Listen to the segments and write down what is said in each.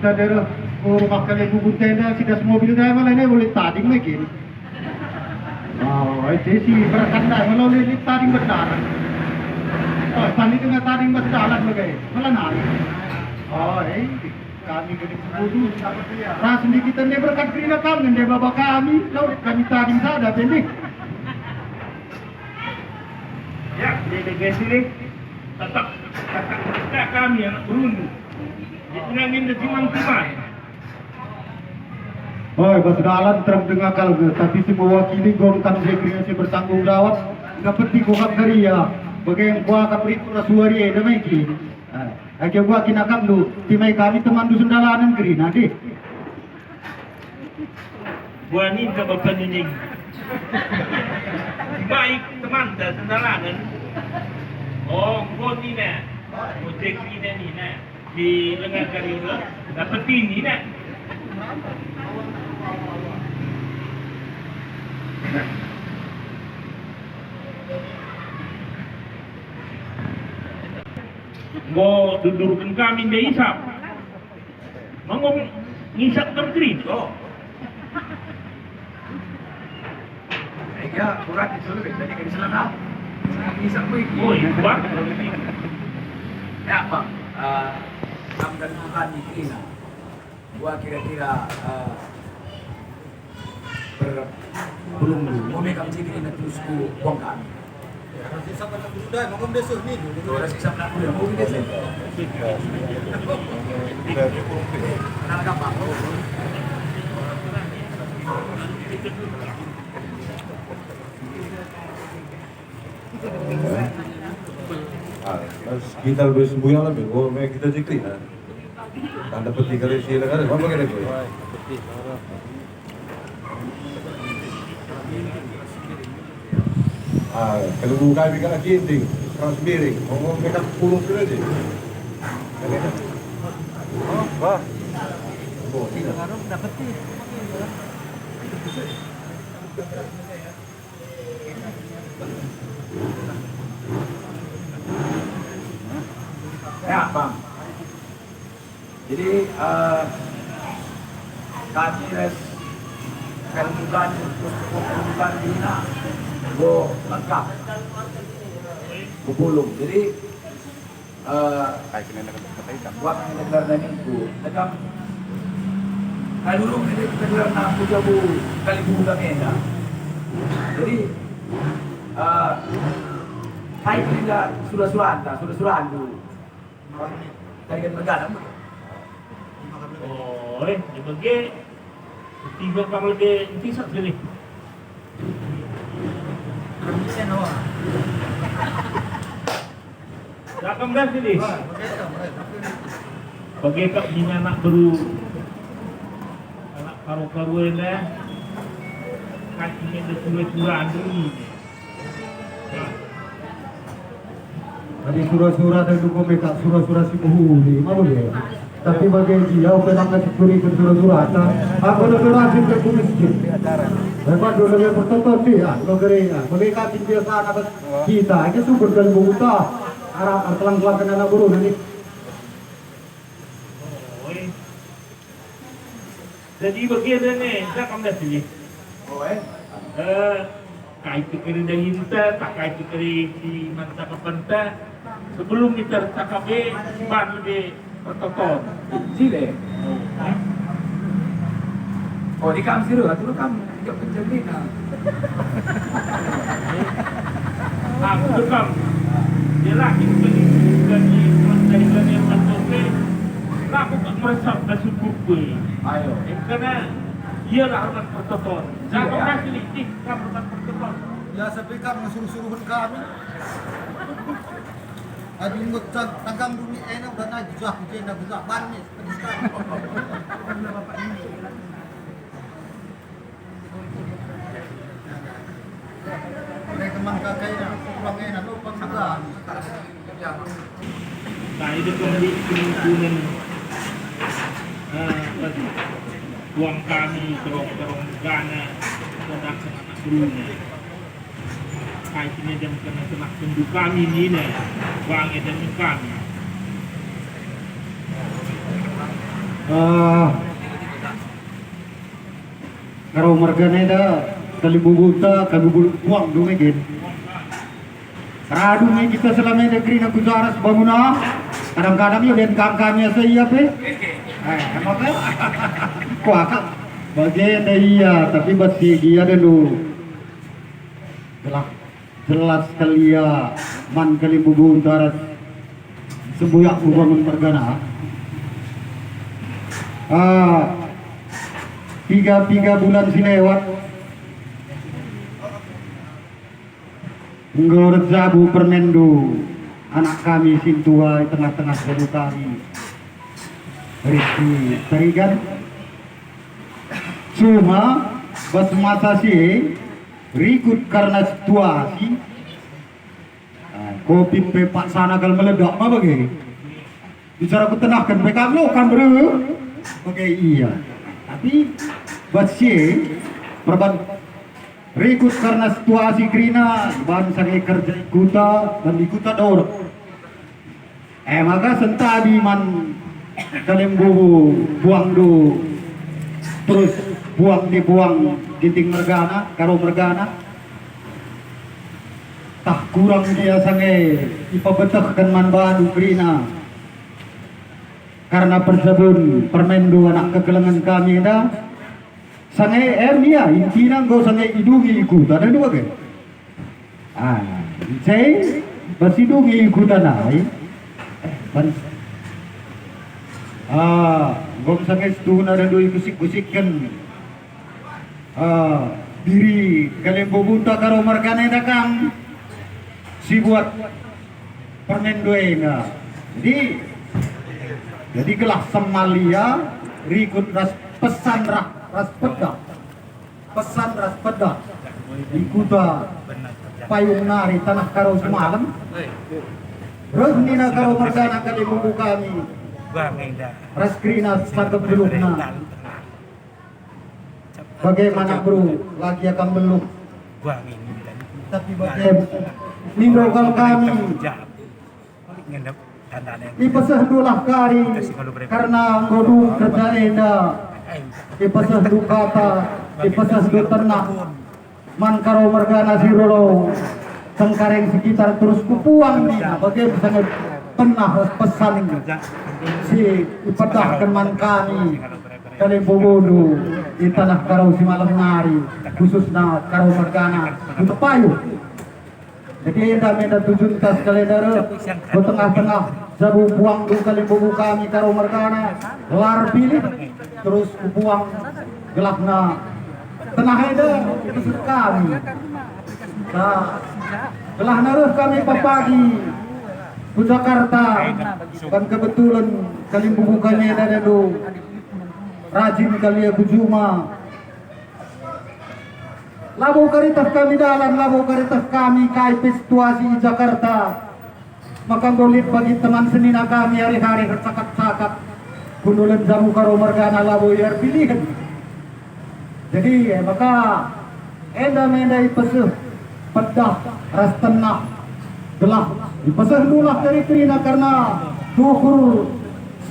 kita dari rumah kalian bubut tenda sudah semua mobil dah malah ini boleh tading lagi. Oh, itu sih berkandai malah boleh tading berjalan. Oh, tadi tengah tading berjalan lagi, malah naik. Oh, kami gede bodoh. Ras sendiri kita ni berkat kerana kami dia bapa kami, lalu kami tading sada pendek. Ya, delegasi ini tetap kakak kami anak berundu. Jangan ingin timang-timang. Oh, berjalan terang tengah kalga, tapi si mewakili gongkan sekretariat bertanggung jawab. Nggak penting gongkan dari ya. Bagaimana gua kapri pura suari ada maiki. Aja gua kinakam lu, timai kami teman dusun dalanan kiri nanti. Gua ni ke bapak ini. Baik teman dan sendalangan. Oh, kau ni nak. Ojek ni nak. Di lengan karya dapat ini nak. Mau dudurkan kami dia isap. Mau ngisap terkrit. Oh. Ya, kurang itu lebih dari kali selama. Ngisap pun. Oh, iya, Pak. Ya, Pak. Kamu dan bukan di sini. Gua kira-kira belum mau megang sini nak terus ku bongkar. Sisa pada sudah, mau besok ni. Sudah sisa nak kuliah, mau besok. Kenal gampang. Kita lebih sembuh yang lebih, oh, kita cekli lah. Tanda peti kali sila kali, apa kali tu? Kalau buka bikin lagi inting, terus miring, mau mereka pulung dulu aja. Oh, wah. Oh, tidak. Dapat ni. Ya, Bang. Jadi kami res bukan dina, go lengkap, kupulung. Jadi buat negara dan itu, tegam. Kalau dulu ini kita bilang nak pujabu kali buka mena. Jadi hai kita sudah dulu. Dari negara. Oh, di bagi tiga kali lebih tisat sini. Bisa nawa. Rakam dah sini. Bagi kak bini anak baru, anak karu-karuan dah, kakinya dah curah-curah dulu. Tadi surah-surah dan dukung mereka surah-surah si penghuni, malu dia. Tapi bagian dia, penang kasih kuri ke surah-surah, aku nak berhasil ke miskin. Lepas dulu dia bertonton sih, lo gerenya. Mereka tinggal sana kita, itu sumber dan buta. Arah kelang-kelang kena anak guru nanti. Jadi bagian ni, dah kamu dah sini. Kait kiri dari kita, tak kait kiri di mata kepenta. Sebelum kita cakap ban lebih bertonton. Sile. Oh, di kam siru, atau kam jauh pencerita. Aku dekam. Dia lagi beli dari dari yang mentoke. Aku tak meresap dah cukup pun. Ayo. Karena dia lah harus bertonton. Jangan kasih licik, kamu harus bertonton. Ya sampai kamu suruh-suruh kami. Adi ngut tanggang dunia enak udah naik jauh hujan dah besar banyak sekarang. Bapak ini. Kayak teman kakaknya kurang enak lupa juga. Nah itu kemungkinan uang kami terong dana terhadap anak gurunya. Kaitnya dan kena senak tendu kami ni uangnya dan kami. Karo margana ida kalibubuta buang dumegin. Radu ni kita selama negeri nak kujaras bangunah. Kadang-kadang ya dan kami saya pe. Apa? Kuaka. Bagian iya, tapi basi dia dulu. Jelas kali ya man kalibubuta sebuyak bangun margana. Tiga bulan silewat ngurut zabu permendu anak kami sintua di tengah-tengah jabu kami Rizki Terigan cuma bas masa sih rikut karena situasi kopi pepak sana kalau meledak apa bagi bicara ketenahkan pekak lo kan bro oke iya tapi bas sih perban rikut karena situasi krina ban sange kerja ikuta dan ikuta dor maka sentadi man kalembu buang do terus dibuang ginting mergana karo mergana tak kurang dia sange ipabetahkan man badu krina karena persebun permendu anak kegelengan kami dah sange dia intina go sange idungi ikutan ada dua ke saya bersidungi ikutan ai ban gom sange stuna ada dua kusik-kusikkan diri kalian bobunta karo markane dakang si buat permendoe na jadi kelah semalia rikut pesan ras pedak ikuta payung nari tanah karo semalam Rosnina karo margana kali buku kami ras krina sangkep belukna bagaimana bro lagi akan beluk tapi bagaimana ninggokal kami ipasah dulah kari karena ngodu kerja enda ipasah du kata ipasah du ternak man karo margana sirolo sengkareng sekitar terus kupuang dia bagaimana sangat tenah pesan si ipatahkan man kami kali bobodo di tanah karo si malam nari khususnya karo margana untuk payu jadi enda tujuan tas kalendara ke tengah-tengah jabu buang du kali bobo kami karo margana lar pilih terus buang gelapna tenah enda khusus kami telah naruh kami pagi ke Jakarta kan kebetulan kali bubukannya ada dulu rajin kali ya bujuma labo karitas kami dalam labo karitas kami kai situasi di Jakarta maka dolit bagi teman senina kami hari-hari tercakap-cakap kundulan jamu karo margana labo yar pilihan jadi maka enda ipasuh pedah ras tenah gelah ipasuh dulah dari trina karena dukur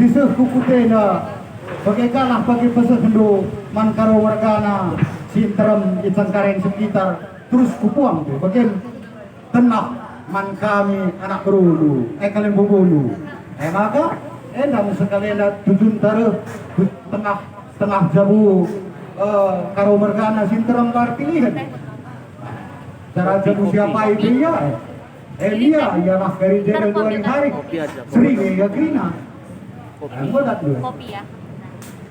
sisih kukutena bagai kalah bagi pesuh hendu man karo margana sinterem isangkareng sekitar terus kupuang tuh bagian tenah man kami anak berudu kalian bubulu maka endam sekali enda tujun taruh tengah jabu karo margana sinterem lar pilihan cara jabu siapa itu ya dia ialah dari jenderal dua hari sering ya krina kopi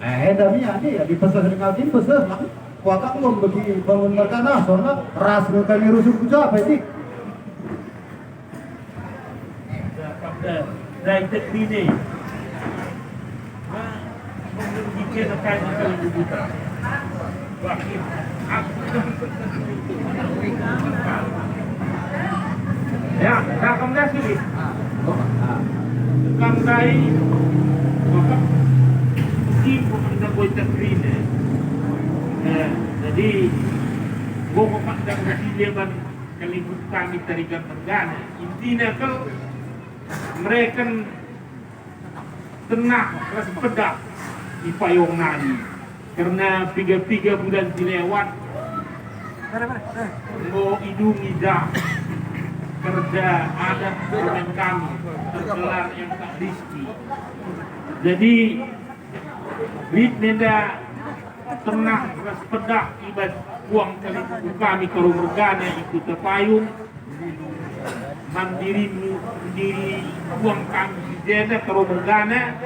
ya dami ada ya di pasar dengan tim pasar kuakak mau bagi bangun margana soalnya ras kami rusuk kuca apa ini dari teknik jika akan kali dibuka wakil ya tak kemudian sini kamdai maka ibu kita buat teknik jadi gua kok tak kasih ban kalibut kami tarikan margana intinya kalau mereka tenang ras pedak di payung nari. Karena 3 bulan dilewat, mau hidung ida kerja adat dengan kami tergelar yang tak rizki. Jadi Rit nenda tenang ras pedak ibad buang kami kerumurgana ikut terpayung mandiri buang kami sejeda kerumurgana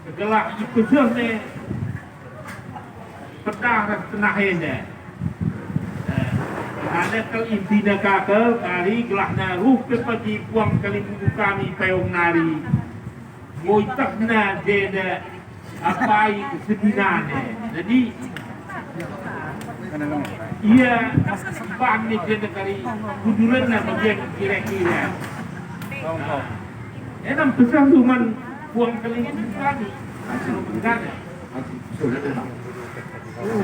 segelak ikut serne pedak ras tenah henda ada kal intina kakal kali gelahna ruh pagi buang kali kami payung nari moitakna jeda apa sedinane. Jadi iya panik jeda kali kuduran na bagian kira-kira. Enam besar cuman buang kali kami hasil bergana.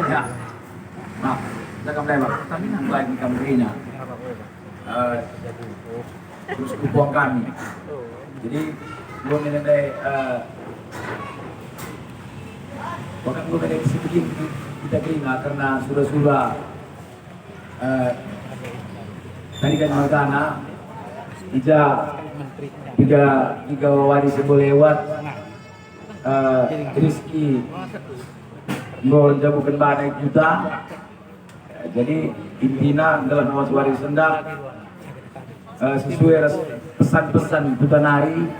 Ya. Nah, kita kembali Pak. Tapi nang lagi kamerina. Terus buang kami. Jadi buang ini bahkan gue dari sini kita terima karena sudah tadi kan Margana tiga waris boleh lewat Rizki mau jamukan banyak juta jadi intinya adalah nawas waris sendak sesuai pesan-pesan Duta Nari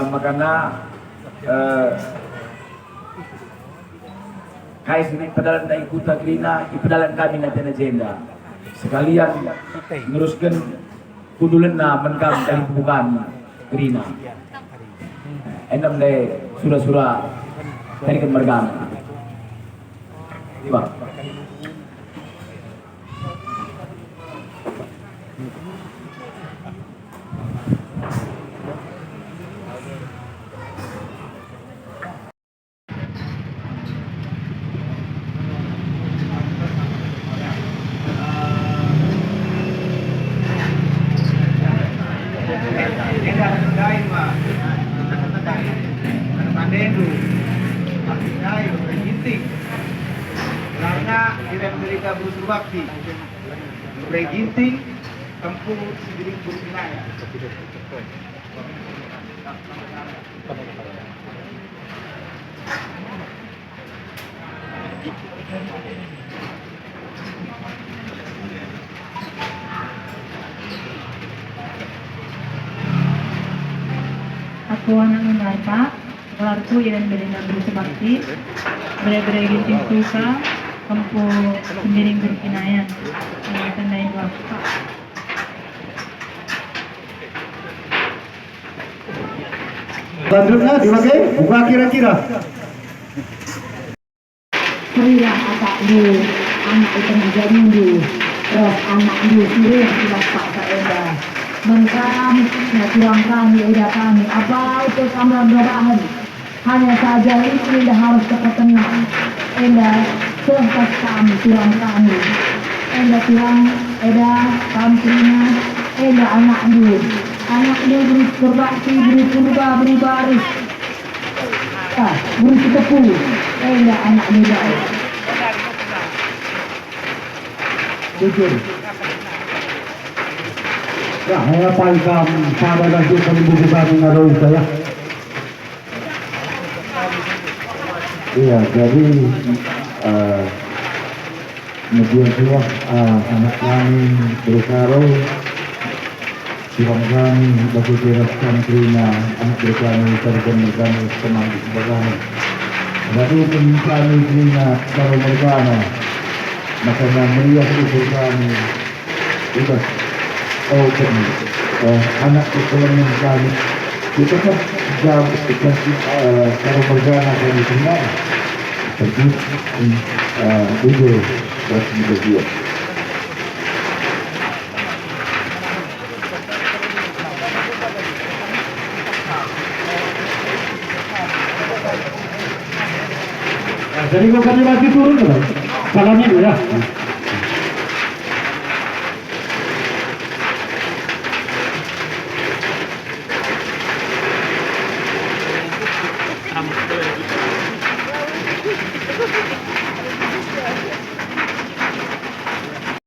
makanya kais ini pedalan dari Kuta Grina, pedalan kami nanti agenda. Sekalian nguruskan kudulan na menkam dari bukan Grina. Endam deh surah-surah dari kemergaan. Tiba. Karena tidak mereka berbakti Reginting Kampung Sidiring Burkinaya. Aku anak Pak, keluarku yang berina bersebakti, berai-berai ginting suka, kampung Sembiring Burkinayan, yang tandai Bapak. Selanjutnya dipakai buka kira-kira. Kira anak du, anak itu menjadi du, terus anak du sendiri yang sudah Pak Saeda. Mengkam, kurang kami, udah kami. Apa itu kamar berbahan? Hanya saja itu tidak harus cepat tenang. Enda sempat kami, kurang kami. Enda kurang, eda kampungnya, eda anak du. Anak du beri berbakti, beri purba, beri baris. Beri ketepu. Eda anak muda. Jujur. Ya, saya paling pada lanjut pembukaan ngaruh saya. Iya, jadi kemudian juga anak kami berkaro, tuan kami bagi teras santrinya, anak berkami sarjana kami semangat sebagainya. Lalu kami telinga kalau mergana, maka melihat itu kami sudah open anak keturunan kami kita kan jauh dikasih kalau mergana kami semua seperti video video. Jadi kok kami masih turun kan? Salahnya ya.